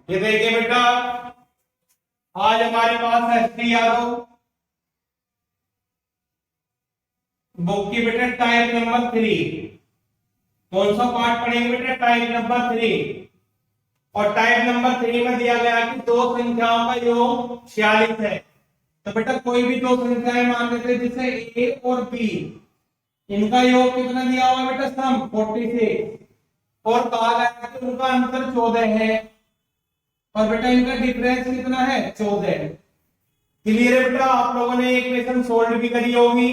ये देखिए बेटा, आज हमारे पास है एस टी यादव बुक की बेटा टाइप नंबर 3। कौन सा पार्ट पढ़ेंगे बेटा? Type number 3। और टाइप नंबर 3 में दिया गया कि दो संख्याओं का योग 46 है। तो बेटा कोई भी दो संख्याएं मान लेते हैं, जैसे ए और बी, इनका योग कितना दिया हुआ है बेटा? सम 46। और कहा गया है कि उनका अंतर 14 है, और बेटा इनका डिफरेंस कितना है? 14। क्लियर है बेटा? आप लोगों ने इक्वेशन सोल्व भी करी होगी,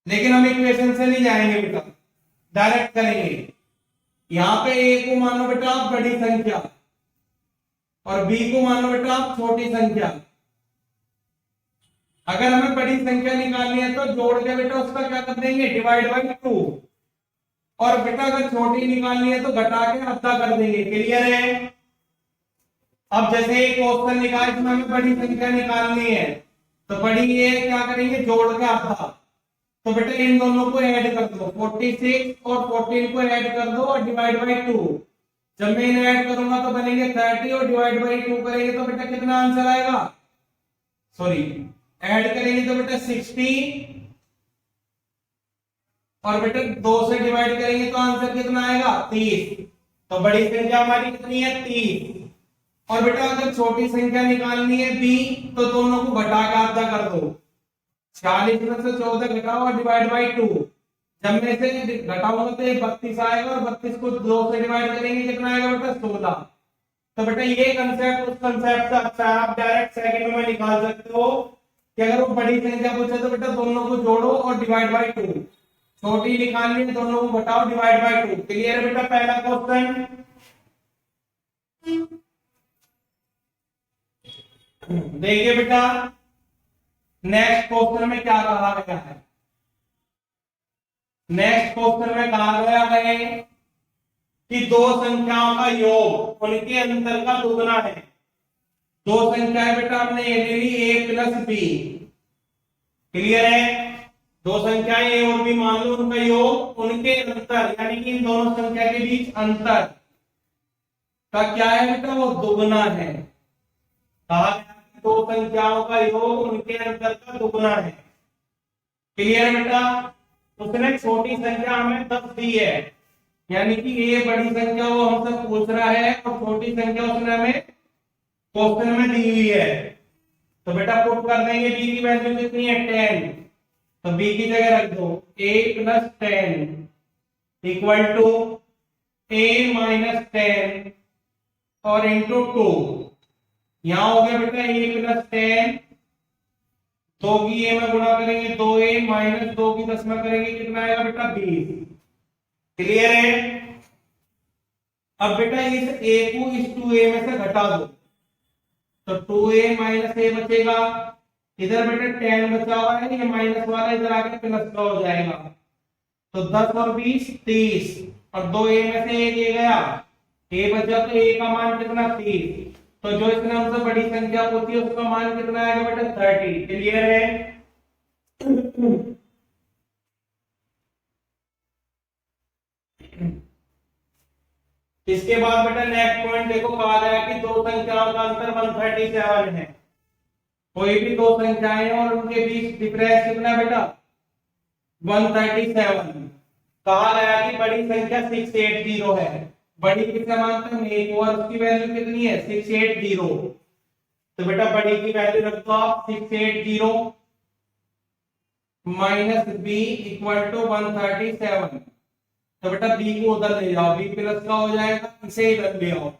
लेकिन हम इक्वेशन से नहीं जाएंगे बेटा, डायरेक्ट करेंगे। यहाँ पे ए को मानो बेटा आप बड़ी संख्या, और बी को मानो बेटा आप छोटी संख्या। अगर हमें बड़ी संख्या निकालनी है तो जोड़ के बेटा उसका क्या कर देंगे? Divide by 2। और बेटा अगर छोटी निकालनी है तो घटा के आधा कर देंगे। क्लियर है? अब जैसे एक क्वेश्चन निकाल इसमें हमें बड़ी संख्या निकालनी है, तो बड़ी ये क्या करेंगे? जोड़ के आधा। तो बेटा इन दोनों को ऐड कर दो, 46 और 14 को ऐड कर दो और डिवाइड बाई 2। जब मैं इन्हें ऐड करूंगा तो बनेंगे 30, और डिवाइड बाई 2 करेंगे तो बेटा कितना आंसर आएगा? सॉरी, ऐड करेंगे तो बेटा 60, और बेटा 2 से डिवाइड करेंगे तो आंसर कितना आएगा? 30। तो बड़ी संख्या हमारी कितनी है? 30। और बेटा अगर छोटी संख्या निकालनी है बी, तो दोनों को घटा के आधा कर दो। 40 में से 14 घटाओ और डिवाइड बाई 2। जब मैं से घटाऊंगा तो ये 32 आएगा, और 32 को 2 से डिवाइड करेंगे कितना आएगा बेटा? 16। तो बेटा ये कंसेप्ट उस कंसेप्ट से अच्छा है, आप डायरेक्ट सेकंड में निकाल सकते हो कि अगर वो बड़ी संख्या पूछे तो बेटा दोनों को जोड़ो और डिवाइड बाई 2। छोटी निकालनी है, दोनों को घटाओ, डिवाइड बाई 2। क्लियर है बेटा? पहला क्वेश्चन। देखिए बेटा, नेक्स्ट क्वेश्चन में क्या कहा गया है? नेक्स्ट क्वेश्चन में कहा गया है कि दो संख्याओं का योग उनके अंतर का दुगना है। दो संख्याएं बेटा हमने ये ले ली, ए प्लस बी। क्लियर है? दो संख्याएं ए और बी मान लो, उनका योग उनके अंतर यानी कि इन दोनों संख्या के बीच अंतर का क्या है बेटा? वो दुगना है। कहा गया कि दो संख्याओं का योग उनके अंतर का दुगना है। क्लियर है बेटा? उसने छोटी संख्या हमें 10 दी है, यानी कि ये बड़ी संख्या वो हमसे पूछ रहा है, और छोटी संख्या उसने हमें क्वेश्चन में दी हुई है। तो बेटा पुट कर देंगे, बी की वैल्यू कितनी है? 10। तो बी की जगह रख दो a plus 10 equal to a minus 10 और इंटू 2। यहां हो गया बेटा a प्लस 10, 2 की a में गुणा करेंगे 2a माइनस 2 की 10 में करेंगे कितना आएगा बेटा? 20। क्लियर है? अब बेटा इस a को इस 2a में से घटा दो, तो 2a माइनस a बचेगा। इधर बेटा 10 बचा हुआ है, ये माइनस वाला इधर आके प्लस का हो जाएगा। तो 10 और 20 30, और 2a में से 1 ये गया, a बचा, तो a का मान कितना? 30। तो जो इसने हमसे बड़ी संख्या पूछी है उसका मान कितना आएगा बेटा? 30। क्लियर है? इसके बाद बेटा नेक्स्ट पॉइंट देखो, कहा गया कि दो संख्याओं का अंतर 137 है। कोई भी दो संख्याएं और उनके बीच डिफरेंस कितना बेटा? 137। कहा गया कि बड़ी संख्या 680 है। बड़ी कितना मानते हैं? एक, और उसकी वैल्यू कितनी है? 680। तो बेटा बड़ी की वैल्यू रख दो आप 680 माइनस बी इक्वल टू 137। तो बेटा बी को उधर ले जाओ, बी प्लस का हो जाएगा, इसे इधर ले आओ,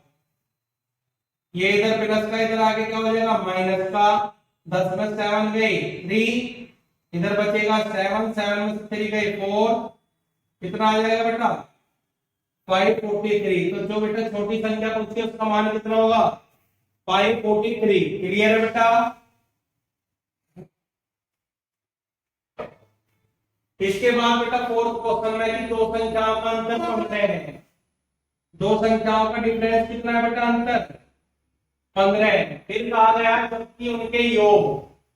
ये इधर प्लस का, इधर आगे क्या हो जाएगा? माइनस का। 10 में 7 गए 3, इधर बचेगा 7, 7 में 3 गए 4, कितना आ जाएगा बेटा? 543। तो जो बेटा छोटी संख्या पूछी है उसका मान कितना होगा? 543। क्लियर है बेटा? इसके बाद बेटा फोर्थ क्वेश्चन में कि दो संख्याओं का अंतर 15 है। दो संख्याओं का डिफरेंस कितना है बेटा? अंतर 15 है। फिर कहा गया जबकि उनके योग,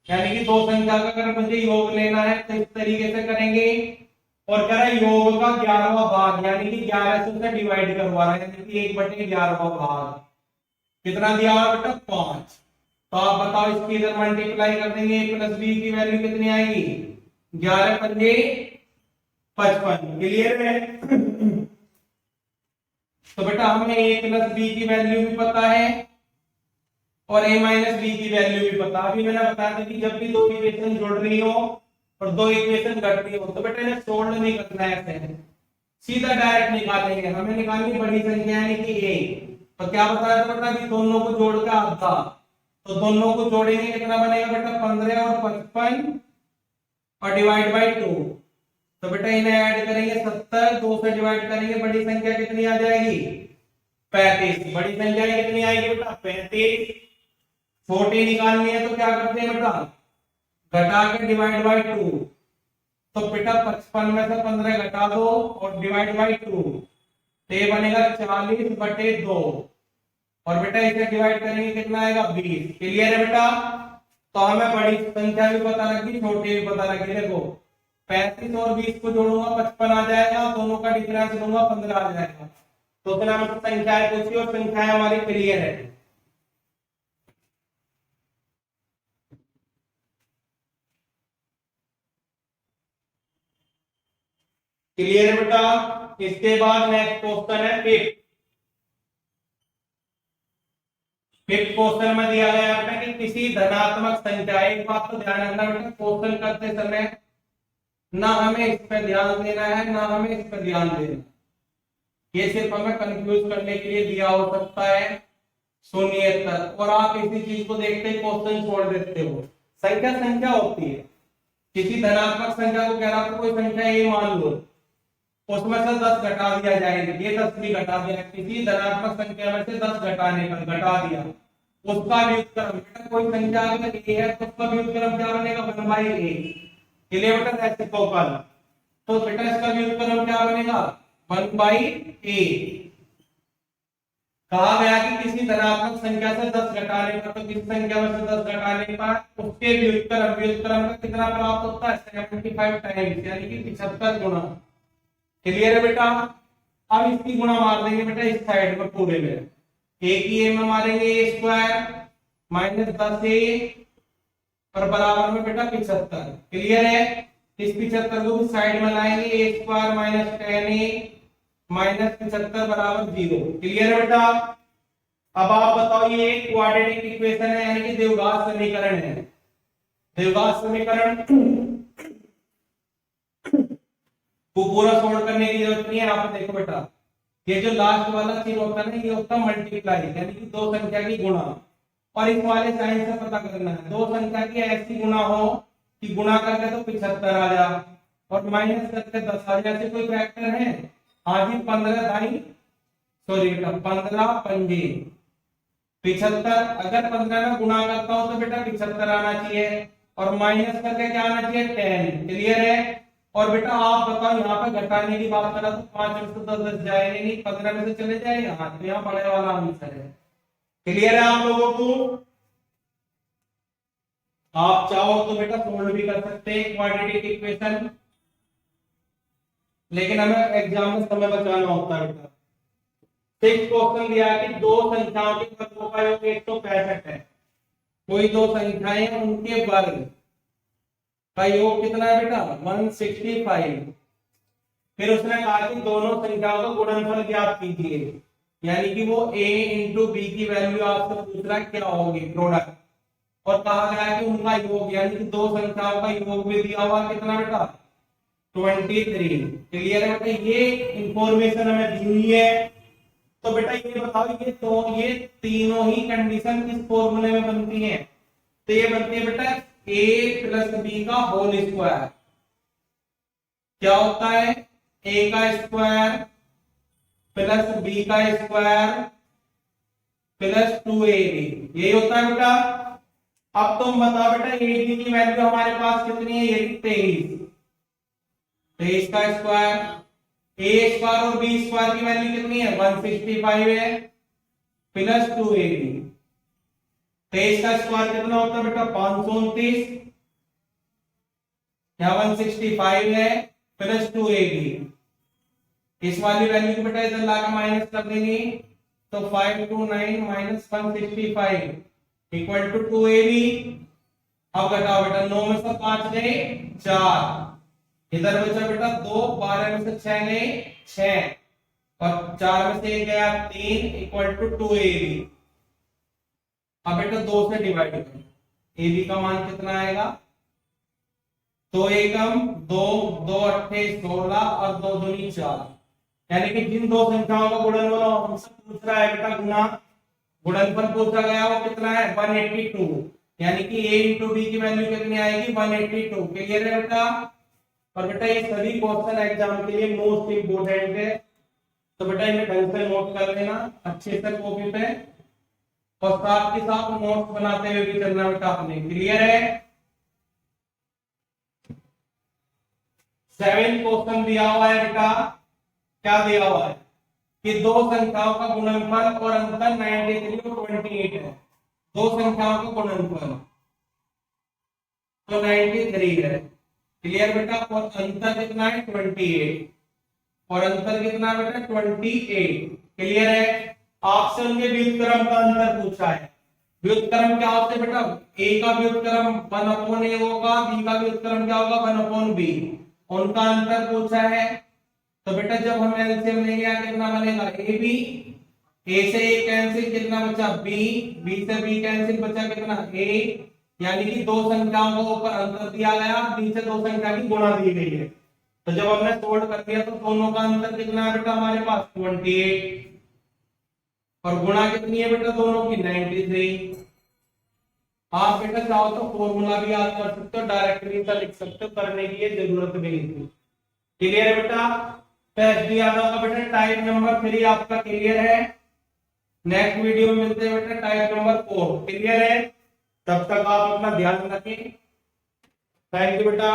यानी कि दो संख्या का अगर मुझे योग लेना है तो इस तरीके से करेंगे, और कह रहा है योग का 11वां भाग, यानी कि 11 से डिवाइड करवा रहे हैं, यानी कि 1/11वां भाग। कितना दिया हुआ बेटा 5। तो आप बताओ इसकी इधर मल्टीप्लाई कर देंगे, a प्लस बी की वैल्यू कितनी आएगी 11 पंजे 55। क्लियर है? तो बेटा हमें a प्लस बी की वैल्यू भी पता है और a माइनस बी की वैल्यू भी पता। अभी मैंने बताया था कि जब भी दो इक्वेशन जुड़ रही हो और दो इक्वेशन घट रही हो तो बेटा इन्हें सोल्व नहीं करना है, ऐसे सीधा डायरेक्ट निकालेंगे। हमें निकालनी बड़ी संख्या यानी कि a। तो क्या बताया था बेटा कि दोनों को जोड़ के आधा, तो दोनों को जोड़ेंगे कितना बनेगा बेटा 15 और 55 और डिवाइड बाई 2। तो बेटा इन्हें ऐड करेंगे 70, 2 से डिवाइड करेंगे, बड़ी संख्या कितनी आ जाएगी 35। बड़ी संख्या कितनी आएगी बेटा 35। छोटी निकालनी है तो क्या करते हैं बेटा घटा के डिवाइड बाई 2। तो बेटा 55 में से 15 घटा दो और डिवाइड बाई 2, तो ये बनेगा 40/2 और बेटा इसे डिवाइड करेंगे कितना आएगा 20। क्लियर है बेटा? तो हमें बड़ी संख्या भी पता लगी, छोटी भी पता लगी। देखो 35 और 20 को जोड़ूंगा 55 आ जाएगा, दोनों का डिफरेंस दूंगा 15 आ जाएगा। तो फिर हम संख्याएं पूछी और संख्याएं हमारी क्लियर है। क्लियर है बेटा? इसके बाद नेक्स्ट क्वेश्चन है फिफ्थ। फिफ्थ क्वेश्चन में दिया गया बेटा कि किसी धनात्मक संख्या, एक बात तो ध्यान रखना बेटा क्वेश्चन करते समय ना हमें इस पर ध्यान देना है ना हमें इस पर ध्यान देना, ये सिर्फ हमें कंफ्यूज करने के लिए दिया हो सकता है। सुनिए तक और आप इसी चीज को देखते ही क्वेश्चन छोड़ देते हो। संख्या संख्या होती है, किसी धनात्मक संख्या को कह रहा था कोई संख्या ये मान लो, उसमें से 10 घटा दिया जाएगा, ये 10 भी घटा दिया, किसी धनात्मक संख्या में से 10 घटाने पर घटा दिया उसका व्युत्क्रम। बेटा कोई संख्या अगर a है तो उसका व्युत्क्रम क्या बनेगा 1/a। क्लियर बेटा? रेसिप्रोकल। तो बेटा इसका व्युत्क्रम क्या बनेगा 1/a। कहा गया कि किसी धनात्मक संख्या से 10 घटाने पर, तो किसी संख्या में से 10 घटाने पर उसके व्युत्क्रम, व्युत्क्रम का कितना प्राप्त होता है 75 टाइम्स, यानी कि 75 गुना। क्लियर है बेटा? अब इसकी गुणा मार देंगे बेटा इस साइड में पूरे में, a की a में मारेंगे a स्क्वायर माइनस 10a और बराबर में बेटा 75। क्लियर है? इस 75 को भी साइड में लाएंगे, a square minus 10a minus 75 बराबर 0। क्लियर है बेटा? अब आप बताओ ये एक क्वाड्रेटिक इक्वेशन है यानी कि द्विघात समीकरण है। द्विघात समीकरण को पूरा सॉल्व करने की जरूरत नहीं है। यहाँ पे देखो बेटा ये जो लास्ट वाला चीज होता है ना ये होता है मल्टीप्लाई, यानी कि दो संख्या की गुणा, और इस वाले साइन से पता करना है दो संख्या की ऐसी गुणा हो कि गुणा करके तो 75 आ जा और माइनस करके 10 आ जाए। ऐसे कोई फैक्टर है? हाँ जी 15 पंजे 75। अगर 15 में गुणा करता हो तो बेटा 75 आना चाहिए और माइनस करके क्या आना चाहिए 10। क्लियर है? और बेटा आप बताओ यहाँ पे घटाने की बात करा तो 5 में से 10 जाएंगे नहीं, 15 में से चले जाएगा, हाँ तो यहाँ बड़े वाला आंसर है। क्लियर है आप लोगों को? आप चाहो तो बेटा सोल्व भी कर सकते हैं क्वाड्रेटिक इक्वेशन, लेकिन हमें एग्जाम में समय बचाना होता है बेटा। सिक्स क्वेश्चन दिया है कि दो संख्याओं के वर्गों का योग 165 है। कोई दो संख्याएं उनके वर्ग का योग कितना है बेटा 165। फिर उसने कहा कि दोनों संख्याओं का गुणनफल ज्ञात कीजिए, यानी कि वो a इंटू बी की वैल्यू आपसे पूछ रहा है क्या होगी प्रोडक्ट, और कहा गया है कि उनका योग यानी कि दो संख्याओं का योग भी दिया हुआ कितना बेटा 23। क्लियर है बेटा? ये इंफॉर्मेशन हमें दी हुई है। तो बेटा ये बताओ ये तीनों ही कंडीशन किस फॉर्मूले में बनती है? तो ये बनती है बेटा a प्लस बी का होल स्क्वायर। क्या होता है a का स्क्वायर प्लस b का स्क्वायर प्लस 2ab, यही होता है बेटा। अब तुम बताओ बेटा a की वैल्यू हमारे पास कितनी है? ये 23 का स्क्वायर, a स्क्वायर और b स्क्वायर की वैल्यू कितनी है 165 है प्लस 2ab। 23 का स्क्वायर कितना होता है बेटा 529, यहाँ 165 है प्लस 2ab। इस वाली वैल्यू को बेटा इधर लाकर माइनस कर देंगे तो 529 माइनस 165 इक्वल टू 2ab। अब घटाओ बेटा, 9 में से 5 गए 4, इधर बचा बेटा 2, 12 में से 6 गए 6 और 4 में से 1 गया 3 इक्वल टू 2ab। अब बेटा 2 से डिवाइड करो, ab का मान कितना आएगा, 2 एकम 2, 2 अट्ठे 16 और 2 दूनी 4। यानी कि जिन दो संख्याओं का गुणनफल हमसे पूछ रहा है बेटा गुना गुणनफल पूछा गया वो कितना है 182। यानी कि a इंटू b की वैल्यू कितनी आएगी 182। क्लियर है बेटा। और बेटा ये सभी क्वेश्चन एग्जाम के लिए मोस्ट इंपोर्टेंट है, तो बेटा इन्हें ढंग से नोट कर लेना अच्छे से कॉपी पे और साथ के साथ नोट्स बनाते हुए भी चलना बेटा आपने। क्लियर है। 7 क्वेश्चन दिया हुआ है बेटा, क्या दिया हुआ है कि दो संख्याओं का गुणनफल और अंतर 93 और 28 है। दो संख्याओं का गुणनफल तो 93 है। क्लियर बेटा। और अंतर कितना है 28 और अंतर कितना है बेटा 28। क्लियर है। आपसे उनके व्युत्क्रम का अंतर पूछा है। व्युत्क्रम क्या होते हैं बेटा, a का व्युत्क्रम 1/a होगा, b का व्युत्क्रम क्या होगा 1/b। उनका अंतर पूछा है। तो बेटा जब हम एलसीएम लेंगे कितना बनेगा ab, a से a कैंसिल कितना बचा b, b से b कैंसिल बचा कितना a। यानी कि दो संख्याओं को ऊपर अंतर दिया गया, नीचे दो संख्या की गुणा दी गई है। तो जब हमने सोल्व कर दिया तो दोनों का अंतर कितना है बेटा हमारे पास 28 और गुणा कितनी है बेटा दोनों की 93। आप बेटा चाहो तो फॉर्मूला भी याद कर सकते हो, डायरेक्टली सा लिख सकते हो, करने की ये जरूरत भी नहीं थी। क्लियर है बेटा। टेस्ट दिया होगा बेटा टाइप नंबर 3 आपका क्लियर है। नेक्स्ट वीडियो में मिलते हैं बेटा टाइप नंबर 4। क्लियर है। तब तक आप अपना ध्यान रखें। थैंक यू बेटा।